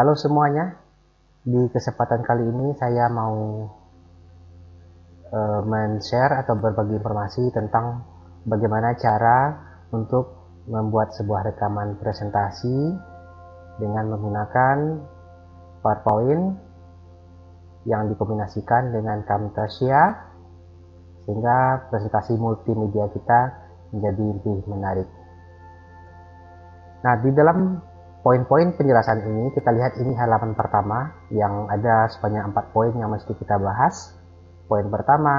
Halo semuanya, di kesempatan kali ini saya mau men-share atau berbagi informasi tentang bagaimana cara untuk membuat sebuah rekaman presentasi dengan menggunakan PowerPoint yang dikombinasikan dengan Camtasia sehingga presentasi multimedia kita menjadi lebih menarik. Nah, di dalam poin-poin penjelasan ini kita lihat ini halaman pertama yang ada sebanyak 4 poin yang mesti kita bahas. Poin pertama,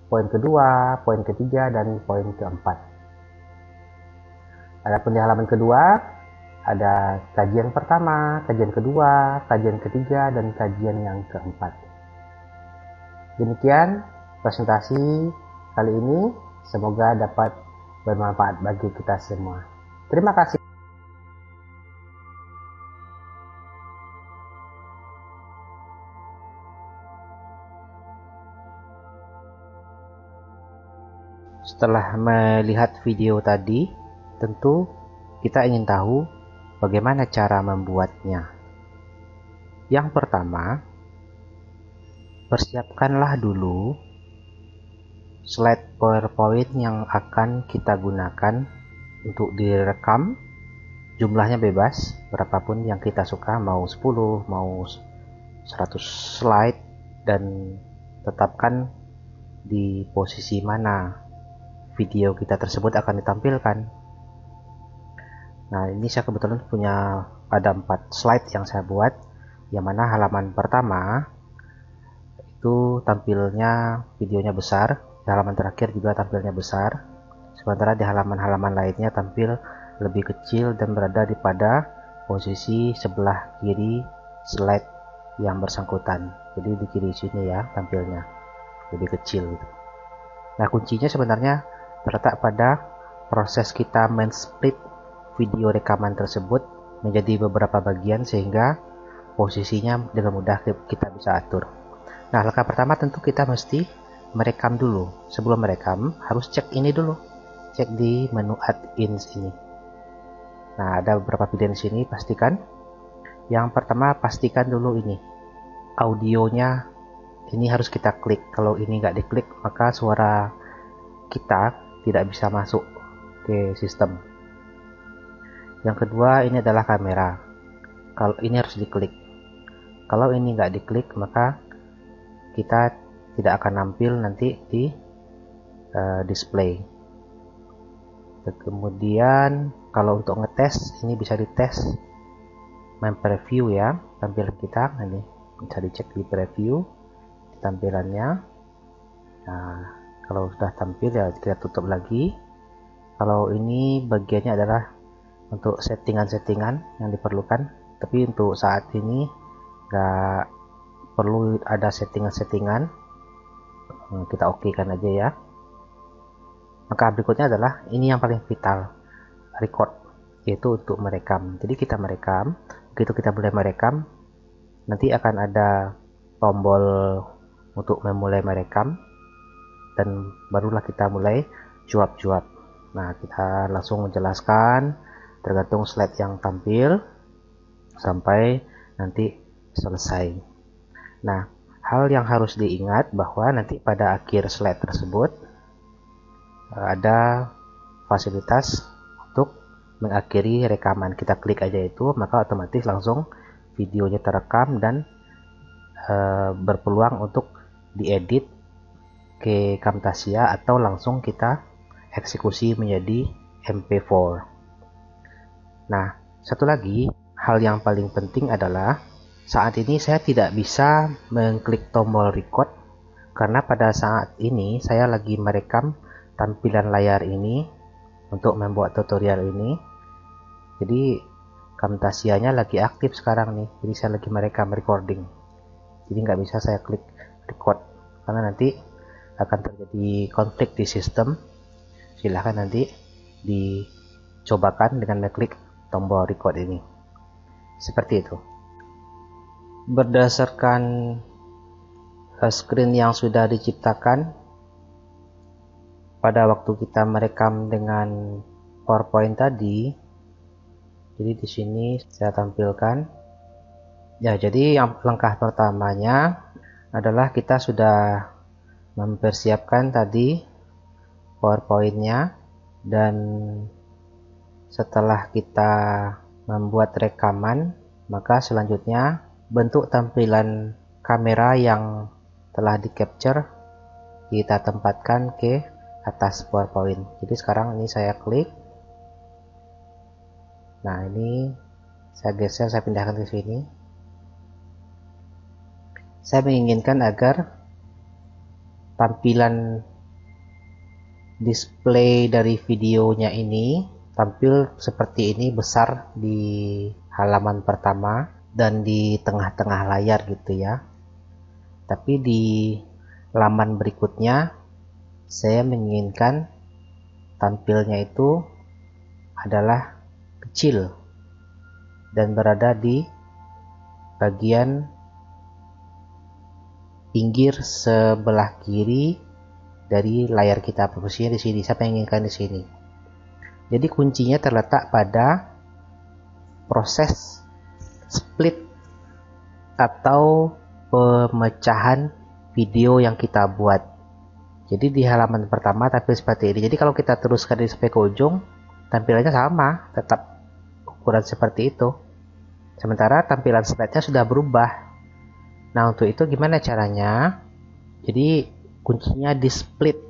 poin kedua, poin ketiga, dan poin keempat. Adapun di halaman kedua ada kajian pertama, kajian kedua, kajian ketiga, dan kajian yang keempat. Demikian presentasi kali ini, semoga dapat bermanfaat bagi kita semua. Terima kasih. Setelah melihat video tadi, tentu kita ingin tahu bagaimana cara membuatnya. Yang pertama, persiapkanlah dulu slide PowerPoint yang akan kita gunakan untuk direkam. Jumlahnya bebas, berapapun yang kita suka, mau 10, mau 100 slide, dan tetapkan di posisi mana video kita tersebut akan ditampilkan. Nah, ini saya kebetulan punya ada 4 slide yang saya buat, yang mana halaman pertama itu tampilnya videonya besar, di halaman terakhir juga tampilnya besar, sementara di halaman-halaman lainnya tampil lebih kecil dan berada di pada posisi sebelah kiri slide yang bersangkutan. Jadi di kiri sini ya tampilnya lebih kecil gitu. Nah, kuncinya sebenarnya terletak pada proses kita men-split video rekaman tersebut menjadi beberapa bagian sehingga posisinya dengan mudah kita bisa atur. Nah, langkah pertama tentu kita mesti merekam dulu. Sebelum merekam harus cek ini dulu, cek di menu add-ins ini. Nah, ada beberapa pilihan di sini, pastikan. Yang pertama, pastikan dulu ini audionya ini harus kita klik. Kalau ini nggak diklik maka suara kita tidak bisa masuk ke sistem. Yang kedua, ini adalah kamera. Kalau ini harus diklik. Kalau ini nggak diklik maka kita tidak akan nampil nanti di display. Kemudian kalau untuk ngetes ini bisa dites main preview ya, tampilan kita ini bisa dicek di preview tampilannya. Nah, kalau sudah tampil ya kita tutup lagi. Kalau ini bagiannya adalah untuk settingan-settingan yang diperlukan, tapi untuk saat ini nggak perlu ada settingan-settingan, kita oke kan aja ya. Maka berikutnya adalah ini yang paling vital, record, yaitu untuk merekam. Jadi kita merekam, begitu kita mulai merekam nanti akan ada tombol untuk memulai merekam dan barulah kita mulai jawab-jawab. Nah, kita langsung menjelaskan tergantung slide yang tampil sampai nanti selesai. Nah, hal yang harus diingat bahwa nanti pada akhir slide tersebut ada fasilitas untuk mengakhiri rekaman. Kita klik aja itu, maka otomatis langsung videonya terekam dan berpeluang untuk diedit ke Camtasia atau langsung kita eksekusi menjadi MP4. Nah, satu lagi hal yang paling penting adalah saat ini saya tidak bisa mengklik tombol record karena pada saat ini saya lagi merekam tampilan layar ini untuk membuat tutorial ini. Jadi Camtasianya lagi aktif sekarang nih, jadi saya lagi merekam recording, jadi nggak bisa saya klik record karena nanti akan terjadi konflik di sistem. Silahkan nanti dicobakan dengan mengklik tombol record ini seperti itu. Berdasarkan screen yang sudah diciptakan pada waktu kita merekam dengan PowerPoint tadi, jadi di sini saya tampilkan Ya, jadi yang langkah pertamanya adalah kita sudah mempersiapkan tadi PowerPoint-nya, dan setelah kita membuat rekaman, maka selanjutnya bentuk tampilan kamera yang telah di capture kita tempatkan ke atas PowerPoint. Jadi sekarang ini saya klik. Nah, ini saya geser, saya pindahkan ke sini. Saya menginginkan agar tampilan display dari videonya ini tampil seperti ini, besar di halaman pertama dan di tengah-tengah layar gitu ya. Tapi di laman berikutnya saya menginginkan tampilnya itu adalah kecil dan berada di bagian pinggir sebelah kiri dari layar kita. Posisinya di sini, saya menginginkan di sini. Jadi kuncinya terletak pada proses split atau pemecahan video yang kita buat. Jadi di halaman pertama tampil seperti ini. Jadi kalau kita teruskan sampai ke ujung, tampilannya sama, tetap ukuran seperti itu. Sementara tampilan slide-nya sudah berubah. Nah, untuk itu gimana caranya? Jadi kuncinya di split.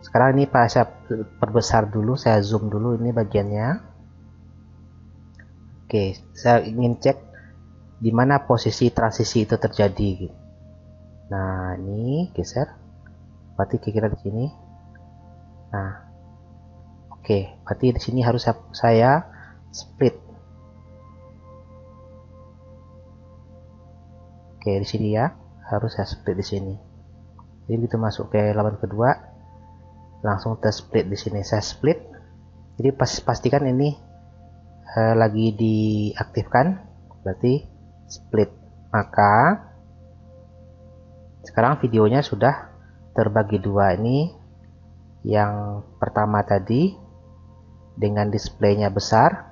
Sekarang ini saya perbesar dulu, saya zoom dulu ini bagiannya. Oke, saya ingin cek di mana posisi transisi itu terjadi. Nah, ini geser. Berarti kira-kira di sini. Nah, oke, berarti di sini harus saya split. Oke, di sini ya, harus saya split di sini. Jadi begitu masuk ke laman kedua, langsung tersplit di sini. Saya split. Jadi pastikan ini lagi diaktifkan, berarti split. Maka sekarang videonya sudah terbagi dua. Ini yang pertama tadi dengan displaynya besar,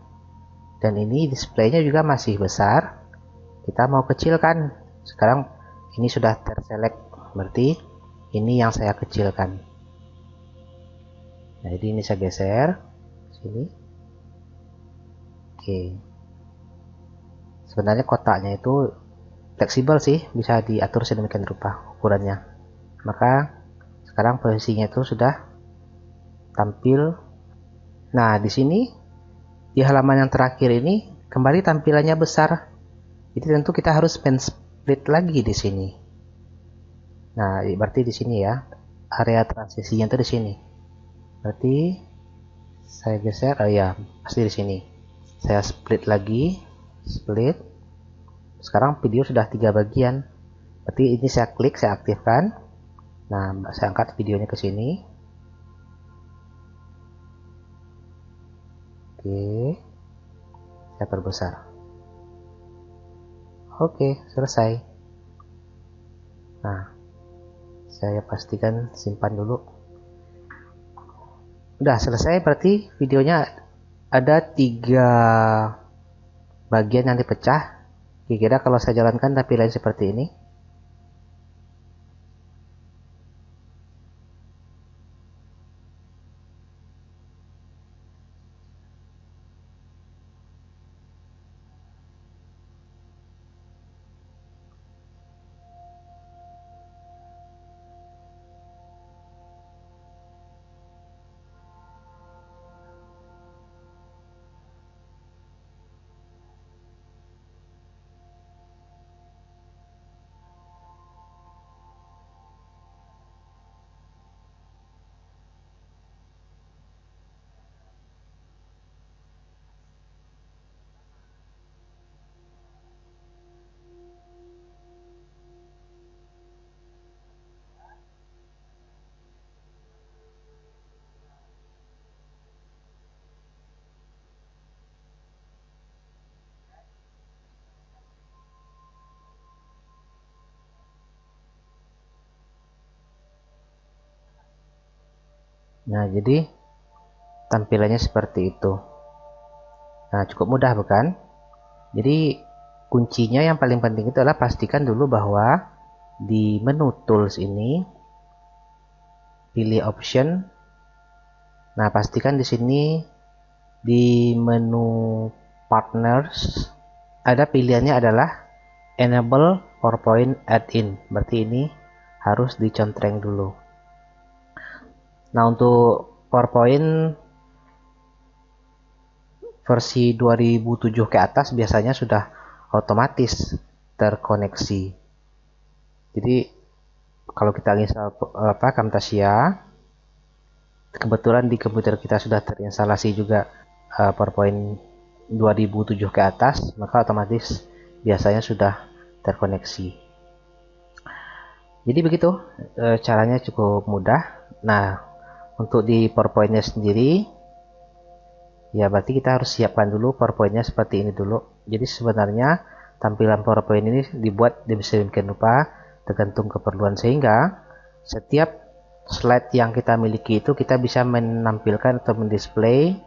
dan ini displaynya juga masih besar. Kita mau kecilkan. Sekarang ini sudah terselect, berarti ini yang saya kecilkan. Nah, jadi ini saya geser sini. Oke. Sebenarnya kotaknya itu fleksibel sih, bisa diatur sedemikian rupa ukurannya. Maka sekarang posisinya itu sudah tampil. Nah, di sini di halaman yang terakhir ini kembali tampilannya besar. Jadi tentu kita harus pen split lagi di sini. Nah, berarti di sini ya, area transisinya itu di sini. Berarti saya geser, oh ya, pasti di sini. Saya split lagi, split. Sekarang video sudah 3 bagian. Berarti ini saya klik, saya aktifkan. Nah, saya angkat videonya ke sini. Oke, saya perbesar. Oke, selesai. Nah, saya pastikan simpan dulu. Udah selesai, berarti videonya ada 3 bagian yang dipecah. Kira-kira kalau saya jalankan tampilan seperti ini. Nah, jadi tampilannya seperti itu. Nah, cukup mudah bukan? Jadi kuncinya yang paling penting itu adalah pastikan dulu bahwa di menu tools ini pilih option. Nah, pastikan di sini di menu partners ada pilihannya adalah enable PowerPoint add-in. Berarti ini harus dicontreng dulu. Nah, untuk PowerPoint versi 2007 ke atas biasanya sudah otomatis terkoneksi. Jadi kalau kita install Camtasia, kebetulan di komputer kita sudah terinstalasi juga PowerPoint 2007 ke atas, maka otomatis biasanya sudah terkoneksi. Jadi begitu, caranya cukup mudah. Nah, untuk di PowerPoint-nya sendiri, ya berarti kita harus siapkan dulu PowerPoint-nya seperti ini dulu. Jadi sebenarnya tampilan PowerPoint ini dibuat sedemikian rupa tergantung keperluan, sehingga setiap slide yang kita miliki itu kita bisa menampilkan atau mendisplay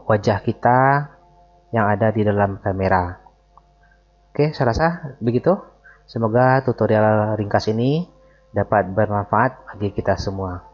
wajah kita yang ada di dalam kamera. Oke, saya rasa begitu. Semoga tutorial ringkas ini dapat bermanfaat bagi kita semua.